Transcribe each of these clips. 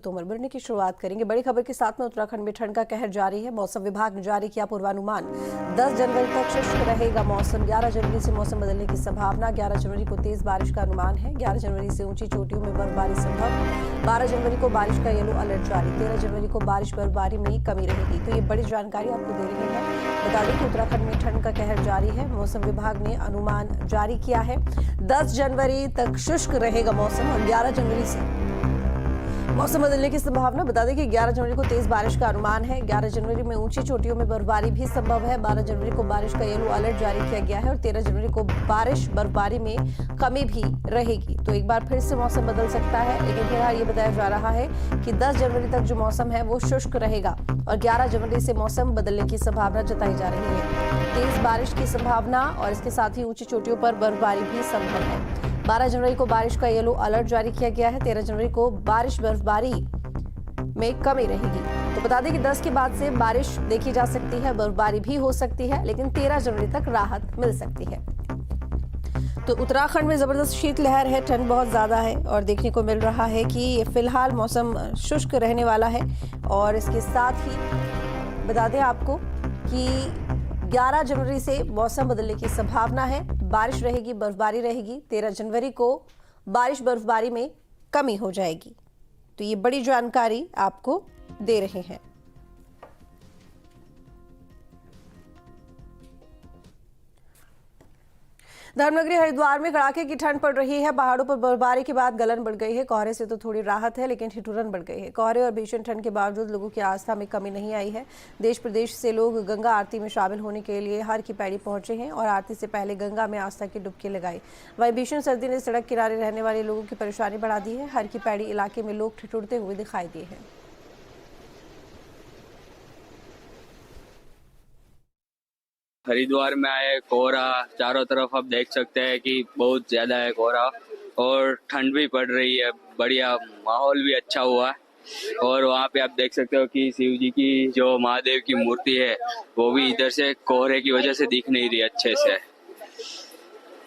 तोमर बढ़ने की शुरुआत करेंगे। बड़ी खबर के साथ में उत्तराखंड में ठंड का कहर जारी है। मौसम विभाग ने जारी किया पूर्वानुमान। 10 जनवरी तक शुष्क रहेगा मौसम। 11 जनवरी से मौसम बदलने की संभावना। 11 जनवरी को तेज बारिश का अनुमान है। 11 जनवरी से ऊंची चोटियों में बर्फबारी संभव। 12 जनवरी को बारिश का येलो अलर्ट जारी। 13 जनवरी को बारिश बर्फबारी में कमी रहेगी। तो ये बड़ी जानकारी आपको दे रही है। बता दें कि उत्तराखंड में ठंड का कहर जारी है। मौसम विभाग ने अनुमान जारी किया है। 10 जनवरी तक शुष्क रहेगा मौसम और 11 जनवरी से मौसम बदलने की संभावना। बता दें कि 11 जनवरी को तेज बारिश का अनुमान है। 11 जनवरी में ऊंची चोटियों में बर्फबारी भी संभव है। 12 जनवरी को बारिश का येलो अलर्ट जारी किया गया है और 13 जनवरी को बारिश बर्फबारी में कमी भी रहेगी। तो एक बार फिर से मौसम बदल सकता है, लेकिन फिलहाल ये बताया जा रहा है कि 10 जनवरी तक जो मौसम है वो शुष्क रहेगा और 11 जनवरी से मौसम बदलने की संभावना जताई जा रही है। तेज बारिश की संभावना और इसके साथ ही ऊंची चोटियों पर बर्फबारी भी संभव है। 12 जनवरी को बारिश का येलो अलर्ट जारी किया गया है। 13 जनवरी को बारिश बर्फबारी में कमी रहेगी। तो बता दें कि 10 के बाद से बारिश देखी जा सकती है, बर्फबारी भी हो सकती है, लेकिन 13 जनवरी तक राहत मिल सकती है। तो उत्तराखंड में जबरदस्त शीतलहर है, ठंड बहुत ज्यादा है और देखने को मिल रहा है कि फिलहाल मौसम शुष्क रहने वाला है। और इसके साथ ही बता दें आपको कि 11 जनवरी से मौसम बदलने की संभावना है। बारिश रहेगी, बर्फबारी रहेगी। 13 जनवरी को बारिश बर्फबारी में कमी हो जाएगी। तो ये बड़ी जानकारी आपको दे रहे हैं। धर्मनगरी हरिद्वार में कड़ाके की ठंड पड़ रही है। पहाड़ों पर बर्फबारी के बाद गलन बढ़ गई है। कोहरे से तो थोड़ी राहत है, लेकिन ठिठुरन बढ़ गई है। कोहरे और भीषण ठंड के बावजूद लोगों की आस्था में कमी नहीं आई है। देश प्रदेश से लोग गंगा आरती में शामिल होने के लिए हर की पैड़ी पहुंचे हैं और आरती से पहले गंगा में आस्था की डुबकी लगाई। वहीं भीषण सर्दी ने सड़क किनारे रहने वाले लोगों की परेशानी बढ़ा दी है। हर की पैड़ी इलाके में लोग ठिठुरते हुए दिखाई दिए हैं। हरिद्वार में आए, कोहरा चारों तरफ आप देख सकते हैं कि बहुत ज्यादा है कोहरा और ठंड भी पड़ रही है। बढ़िया माहौल भी अच्छा हुआ है और वहाँ पे आप देख सकते हो कि शिव जी की जो महादेव की मूर्ति है वो भी इधर से कोहरे की वजह से दिख नहीं रही अच्छे से।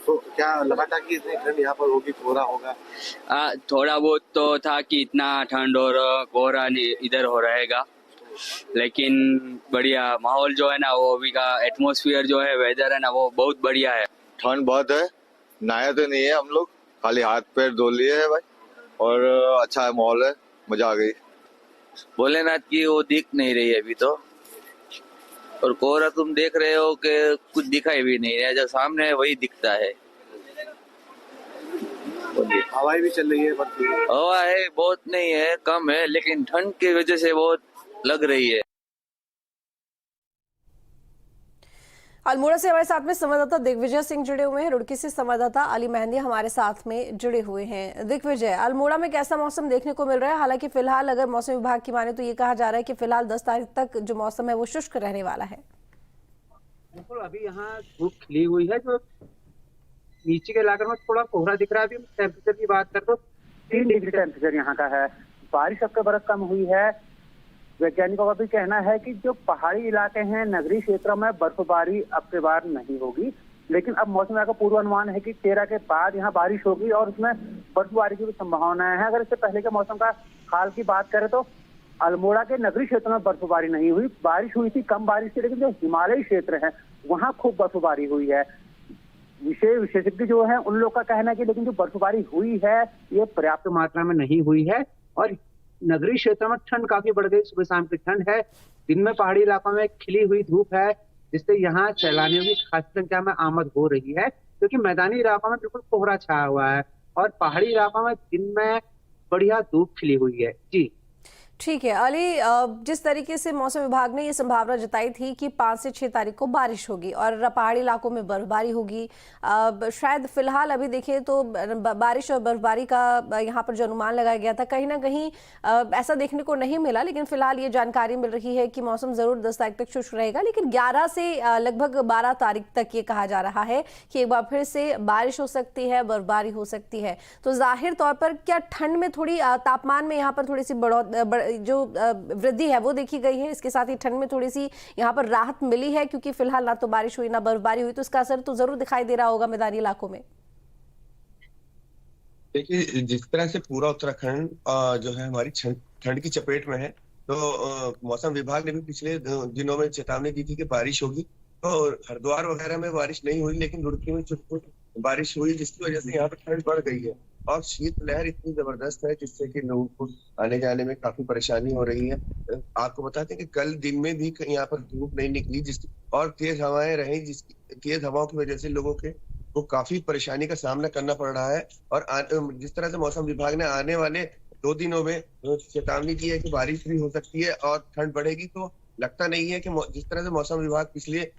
तो क्या लगा था कि इतनी ठंड यहाँ पर होगी, कोहरा होगा? थोड़ा बहुत तो था कि इतना ठंड और कोहरा इधर हो रहेगा, लेकिन बढ़िया माहौल जो है ना, वो अभी का एटमॉस्फेयर जो है, वेदर है ना, वो बहुत बढ़िया है। ठंड बहुत है, नहाया तो नहीं है हम लोग, खाली हाथ पैर धो लिए है भाई और अच्छा है माहौल है, मजा आ गई। भोलेनाथ की वो दिख नहीं रही है अभी तो, और कोहरा तुम देख रहे हो कि कुछ दिखाई भी नहीं रहा, जो सामने है वही दिखता है। हवाएं भी चल रही है, हवा है बहुत नहीं है, कम है, लेकिन ठंड की वजह से बहुत लग रही है। अल्मोड़ा से हमारे साथ में संवाददाता दिग्विजय सिंह जुड़े हुए हैं। रुड़की से संवाददाता अली मेहंदी हमारे साथ में जुड़े हुए हैं। दिग्विजय, अल्मोड़ा में कैसा मौसम देखने को मिल रहा है? हालांकि फिलहाल अगर मौसम विभाग की माने तो ये कहा जा रहा है कि फिलहाल 10 तारीख तक जो मौसम है वो शुष्क रहने वाला है। बिल्कुल, अभी यहाँ धूप खिली हुई है, जो नीचे के इलाके में थोड़ा कोहरा दिख रहा है। अभी टेम्परेचर की बात कर तो 3 डिग्री टेम्परेचर यहाँ का है। बारिश अब के बरस कम हुई है। वैज्ञानिकों का भी कहना है कि जो पहाड़ी इलाके हैं, नगरीय क्षेत्रों में बर्फबारी अब के बार नहीं होगी, लेकिन अब मौसम विभाग का पूर्वानुमान है कि 13 के बाद यहाँ बारिश होगी और उसमें बर्फबारी की भी संभावनाएं हैं। अगर इससे पहले के मौसम का हाल की बात करें तो अल्मोड़ा के नगरीय क्षेत्रों में बर्फबारी नहीं हुई, बारिश हुई थी, कम बारिश थी, लेकिन जो हिमालयी क्षेत्र है वहाँ खूब बर्फबारी हुई है। विशेषज्ञ जो है उन लोग का कहना है कि लेकिन जो बर्फबारी हुई है ये पर्याप्त मात्रा में नहीं हुई है और नगरीय क्षेत्रों में ठंड काफी बढ़ गई। सुबह शाम की ठंड है, दिन में पहाड़ी इलाकों में खिली हुई धूप है, जिससे यहाँ सैलानियों की खासी संख्या में आमद हो रही है, क्योंकि मैदानी इलाकों में बिल्कुल कोहरा छाया हुआ है और पहाड़ी इलाकों में दिन में बढ़िया धूप खिली हुई है। जी ठीक है अली, जिस तरीके से मौसम विभाग ने ये संभावना जताई थी कि 5 से 6 तारीख को बारिश होगी और पहाड़ी इलाकों में बर्फबारी होगी, शायद फिलहाल अभी देखें तो बारिश और बर्फबारी का यहाँ पर जो अनुमान लगाया गया था कहीं ना कहीं ऐसा देखने को नहीं मिला, लेकिन फिलहाल ये जानकारी मिल रही है कि मौसम जरूर 10 तारीख तक शुष्क रहेगा, लेकिन 11 से लगभग 12 तारीख तक ये कहा जा रहा है कि एक बार फिर से बारिश हो सकती है, बर्फबारी हो सकती है। तो जाहिर तौर पर क्या ठंड में थोड़ी तापमान में यहाँ पर थोड़ी सी जो वृद्धि है वो देखी गई है? इसके साथ ही ठंड में थोड़ी सी यहाँ पर राहत मिली है, क्योंकि फिलहाल ना तो बारिश हुई ना बर्फबारी हुई, तो इसका असर तो जरूर दिखाई दे रहा होगा मैदानी इलाकों में। देखिए, जिस तरह से पूरा उत्तराखंड जो है हमारी ठंड की चपेट में है, तो मौसम विभाग ने भी पिछले दिनों में चेतावनी दी थी कि बारिश होगी। तो हरिद्वार वगैरह में बारिश नहीं हुई, लेकिन रुड़की में छुटपुट बारिश हुई, जिसकी वजह से यहाँ पर ठंड बढ़ गई है। और शीतलहर इतनी जबरदस्त है जिससे कि लोगों को आने जाने में काफी परेशानी हो रही है। आपको बताते हैं कि कल दिन में भी यहाँ पर धूप नहीं निकली, जिसकी और तेज हवाएं रही, जिसकी तेज हवाओं की वजह से लोगों के को काफी परेशानी का सामना करना पड़ रहा है। और जिस तरह से मौसम विभाग ने आने वाले 2 दिनों में चेतावनी दी है कि बारिश भी हो सकती है और ठंड बढ़ेगी, तो लगता नहीं है कि जिस तरह से मौसम विभाग पिछले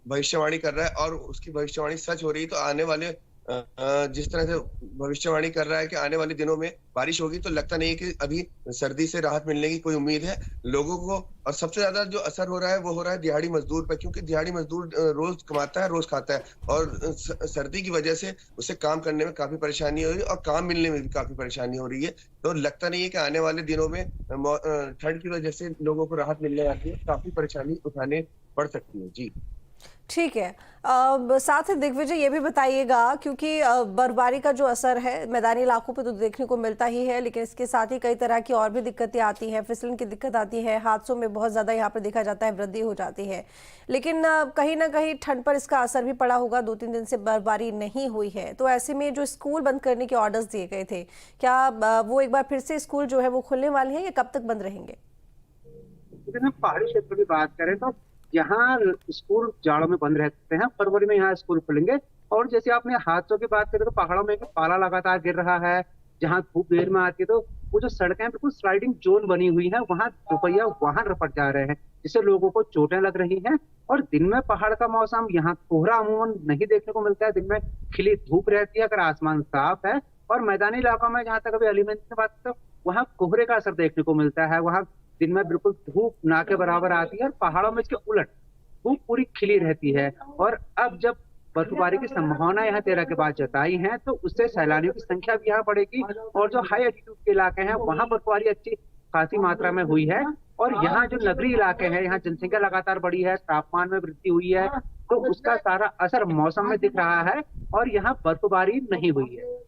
भविष्यवाणी कर रहा है और उसकी भविष्यवाणी सच हो रही है, तो आने वाले जिस तरह से भविष्यवाणी कर रहा है कि आने वाले दिनों में बारिश होगी, तो लगता नहीं है कि अभी सर्दी से राहत मिलने की कोई उम्मीद है लोगों को। और सबसे ज्यादा जो असर हो रहा है वो हो रहा है दिहाड़ी मजदूर पर, क्योंकि दिहाड़ी मजदूर रोज कमाता है, रोज खाता है, और सर्दी की वजह से उसे काम करने में काफी परेशानी हो रही है और काम मिलने में भी काफी परेशानी हो रही है। तो लगता नहीं है कि आने वाले दिनों में ठंड की वजह से लोगों को राहत मिलने वाली है, काफी परेशानी उठाने पड़ सकती है। जी ठीक है। साथ ही दिग्विजय ये भी बताइएगा, क्योंकि बर्फबारी का जो असर है मैदानी इलाकों पे तो देखने को मिलता ही है, लेकिन इसके साथ ही कई तरह की और भी दिक्कतें आती हैं, फिसलन की दिक्कत आती है, हादसों में बहुत ज़्यादा यहाँ पर देखा जाता है वृद्धि हो जाती है। लेकिन कहीं ना कहीं ठंड पर इसका असर भी पड़ा होगा, 2-3 दिन से बर्फबारी नहीं हुई है, तो ऐसे में जो स्कूल बंद करने के ऑर्डर्स दिए गए थे, क्या वो एक बार फिर से स्कूल जो है वो खुलने वाले हैं या कब तक बंद रहेंगे? अगर हम पहाड़ी क्षेत्र की बात करें तो यहाँ स्कूल जाड़ों में बंद रहते हैं, फरवरी में यहाँ स्कूल खुलेंगे। और जैसे आपने हादसों की बात करें तो पहाड़ों में पाला लगातार गिर रहा है, जहाँ धूप देर में आती है तो वो जो सड़कें बिल्कुल स्लाइडिंग जोन बनी हुई है, वहाँ दोपहिया वाहन रपट जा रहे हैं, जिससे लोगों को चोटें लग रही हैं। और दिन में पहाड़ का मौसम, यहाँ कोहरा अमूमन नहीं देखने को मिलता है, दिन में खिली धूप रहती है अगर आसमान साफ है। और मैदानी इलाकों में जहाँ तक अभी अलीगंज की बात करें, वहाँ कोहरे का असर देखने को मिलता है, वहाँ दिन में बिल्कुल धूप ना के बराबर आती है और पहाड़ों में इसके उलट धूप पूरी खिली रहती है। और अब जब बर्फबारी की संभावना यहाँ 13 के बाद जताई है, तो उससे सैलानियों की संख्या भी यहाँ बढ़ेगी। और जो हाई एल्टीट्यूड के इलाके हैं वहां बर्फबारी अच्छी खासी मात्रा में हुई है। और यहाँ जो नगरीय इलाके हैं, यहाँ जनसंख्या लगातार बढ़ी है, तापमान में वृद्धि हुई है, तो उसका सारा असर मौसम में दिख रहा है और यहाँ बर्फबारी नहीं हुई है।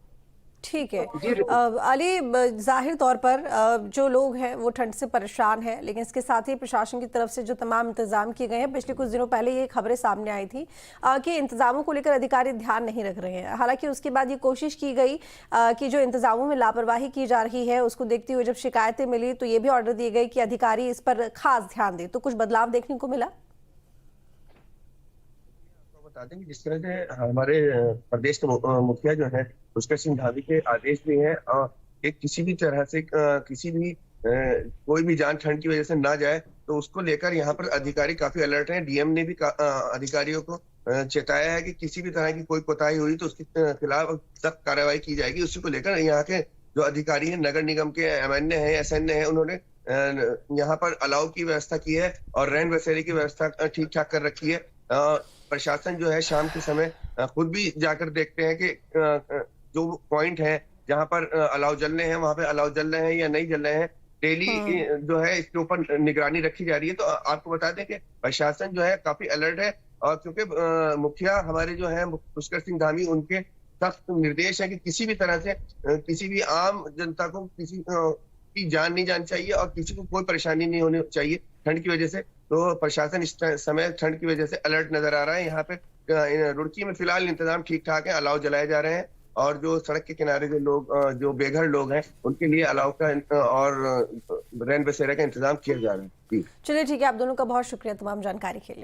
ठीक है अली, जाहिर तौर पर जो लोग हैं वो ठंड से परेशान हैं, लेकिन इसके साथ ही प्रशासन की तरफ से जो तमाम इंतजाम किए गए हैं, पिछले कुछ दिनों पहले ये खबरें सामने आई थी कि इंतजामों को लेकर अधिकारी ध्यान नहीं रख रहे हैं। हालांकि उसके बाद ये कोशिश की गई कि जो इंतजामों में लापरवाही की जा रही है उसको देखते हुए जब शिकायतें मिली तो ये भी ऑर्डर दिए गए कि अधिकारी इस पर खास ध्यान दें। तो कुछ बदलाव देखने को मिला? बता दें कि जिस तरह से हमारे प्रदेश के मुखिया जो है पुष्कर सिंह धामी के आदेश भी हैं कि किसी भी तरह से किसी भी कोई भी जान ठंड की वजह से ना जाए, तो उसको लेकर यहाँ पर अधिकारी काफी अलर्ट हैं। डीएम ने भी अधिकारियों को चेताया है कि किसी भी तरह की कोई कोताही हुई तो उसके खिलाफ सख्त कार्रवाई की जाएगी। उसी को लेकर यहाँ के जो अधिकारी हैं, नगर निगम के एमएनए हैं, एसएनए हैं, उन्होंने यहाँ पर अलाव की व्यवस्था की है और रैन बसेरे की व्यवस्था ठीक ठाक कर रखी है। प्रशासन जो है शाम के समय खुद भी जाकर देखते हैं कि जो पॉइंट है जहां पर अलाव जल रहे हैं वहां पे अलाव जल रहे हैं या नहीं जल रहे हैं। डेली जो है इसके ऊपर निगरानी रखी जा रही है। तो आपको बता दें कि प्रशासन जो है काफी अलर्ट है, और क्योंकि मुखिया हमारे जो है पुष्कर सिंह धामी, उनके सख्त निर्देश है कि किसी भी तरह से किसी भी आम जनता को किसी की जान नहीं जानी चाहिए और किसी को कोई परेशानी नहीं होनी चाहिए ठंड की वजह से। तो प्रशासन इस समय ठंड की वजह से अलर्ट नजर आ रहा है। यहाँ पे रुड़की में फिलहाल इंतजाम ठीक ठाक है, अलाव जलाए जा रहे हैं और जो सड़क के किनारे के लोग जो बेघर लोग हैं उनके लिए अलाव का और रैन बसेरा का इंतजाम किया जा रहा है। चलिए ठीक है, आप दोनों का बहुत शुक्रिया तमाम जानकारी के लिए।